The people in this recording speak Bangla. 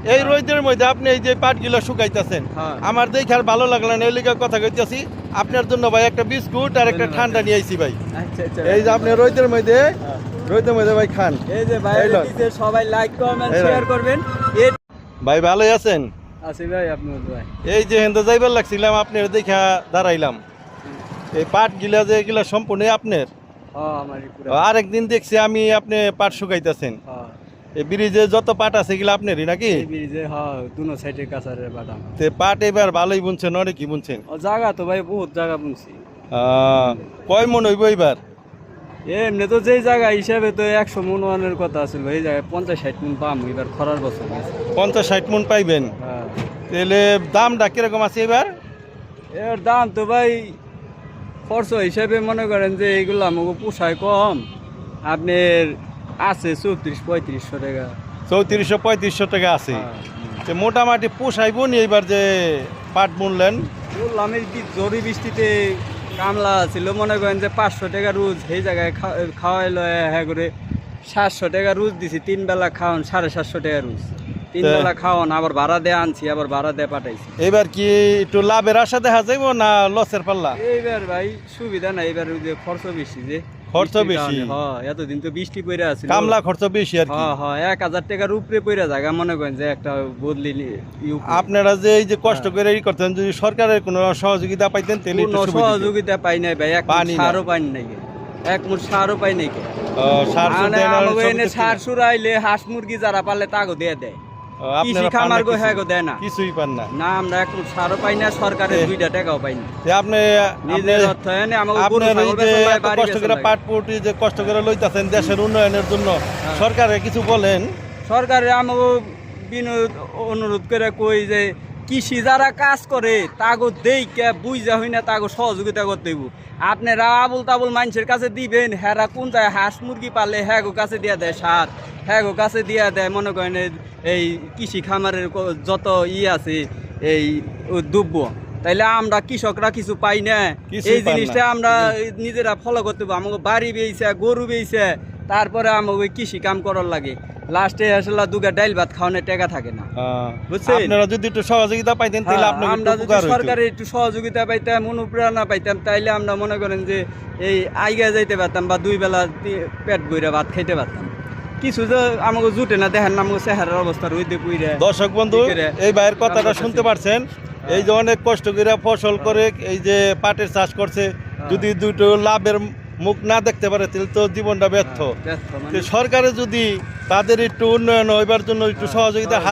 এই রোদের মধ্যে আপনি এই যে পাটগুলো শুকাইতেছেন, আমার দেখে আর ভালো লাগলো না, এই লিগে কথা কইতেছি। আপনার জন্য ভাই একটা বিস্কুট আর একটা ঠান্ডা নিয়ে আইছি ভাই। এই যে আপনি রোদের মধ্যে ভাই খান। এই যে ভাই সবাই লাইক কমেন্ট শেয়ার করবেন। ভাই ভালোই আছেন? আছি ভাই, আপনি ভাই? এই যে হেন্দা যাইবার লাগছিলাম, আপনার দেখা দাঁড়াইলাম। এই পাট গিলা যে এগুলা সম্পূর্ণ আপনার? আরেকদিন দেখছি আমি আপনি পাট শুকাইতেছেন। এই ব্রিজে যত পাট আছে এগুলা আপনারই নাকি? ব্রিজে দুনো সাইডে কাছারে বাদাম। তে পাট এবার ভালোই বুনছেন, অনেক কি বুনছেন? জায়গা তো ভাই বহুত জায়গা বুনছি। কয় মন হইব এবার? এমনি তো যেই জায়গা হিসাবে তো 100 মন ওয়ানের কথা আছিল, এই জায়গায় 50-60 মন পাম এবার খরার বছর। 50-60 মন পাইবেন? তাহলে দামটা কিরকম আছে এবার? এর দাম তো ভাই খরচ হিসাবে মনে করেন যে এইগুলো আমাকে পোষায় কম। আপনার আছে 3400-3500 টাকা। 3400-3500 টাকা আছে। মোটামুটি পোষাইব নি এইবার যে পাট বুনলেন? বললাম এই জরি বৃষ্টিতে কামলা ছিল, মনে করেন যে 500 টাকা রোজ, সেই জায়গায় খাওয়াইলো হ্যাঁ করে 700 টাকা রোজ দিছি। 3 বেলা খাওয়ান 750 টাকা রোজ। 3 বেলা খাওয়ান, আবার ভাড়া দিয়ে আনছি, আবার ভাড়া দিয়ে পাঠাইছি। এবার কি একটু লাভের আশা দেখা যাইব না লসের পাল্লা? এইবার ভাই সুবিধা নাই, এবার যে খরচ বেশি। যে খরচ বেশি? এতদিন তো বৃষ্টি পড়ে আছে, কামলা খরচ বেশি আর কি। 1000 টাকার উপরে পড়ে জায়গা, মনে করেন যে একটা বদলি। আপনারা যে এই যে কষ্ট করে করতেন, যদি সরকারের কোনো সহযোগিতা পাইতেন তাহলে কোনো সহযোগিতা পাই নাই ভাই। এক সারও পাই নাই, এক মুঠ সারও পাই নাই। সার সুর আইলে হাঁস মুরগি যারা পারলে তাগো দিয়ে দেয়, কৃষি খামার গো হ্যাঁ গো দেয় না, কিছুই পান না। না আমরা এক মুঠ সারও পাই না, সরকারের 2 টাকাও পাই না। আপনি নিজের অর্থ এনে আমাকে কষ্ট করে পাট পুটি যে কষ্ট করে লইতাছেন দেশের উন্নয়নের জন্য, সরকারে কিছু বলেন? সরকারে আমাকে অনুরোধ করে কই যে কৃষি যারা কাজ করে তাগো দেইকে বুঝা হই না, তাগো সহযোগিতা করতে হইব। আপনারা আবুল তাবুল মানুষের কাছে দিবেন, হ্যাঁ কোন যায় হাঁস মুরগি পালে হ্যাঁ গো কাছে দিয়া দেয় সার, হ্যাঁ গো কাছে দিয়া দেয় মনে করেন এই কৃষি খামারের যত আছে এই দ্রব্য, তাইলে আমরা কৃষকরা কিছু পাই না। এই জিনিসটা আমরা নিজেরা ফলো করতে হবো। আমাকে বাড়ি বেইছে, গরু বেইছে, তারপরে আমাকে কৃষি কাম করার লাগে। লাস্টে আসলে দুগা ডাইল ভাত খাওয়ানোর টাকা থাকে না, বুঝছেন? আপনারা যদি একটু সহযোগিতা পাইতেন তাহলে আমরা যদি সরকারের একটু সহযোগিতা পাইতাম, অনুপ্রেরণা পাইতাম, তাইলে আমরা মনে করেন যে এই আইগা যাইতে পারতাম বা 2 বেলা পেট বইরা ভাত খাইতে পারতাম। কিছু যে আমাকে জুটে না, দেখেন না আমাকে চেহারার অবস্থা রইতে পুইরে। দর্শক বন্ধু, এই ভাইয়ের কথাটা শুনতে পারছেন? এই যে অনেক কষ্ট করে ফসল করে এই যে পাটের চাষ করছে, যদি দুটো লাভের মুখ না দেখতে পারে তাহলে তো জীবনটা ব্যর্থ। সরকারে যদি তাদের একটু উন্নয়ন হইবার জন্য একটু সহযোগিতা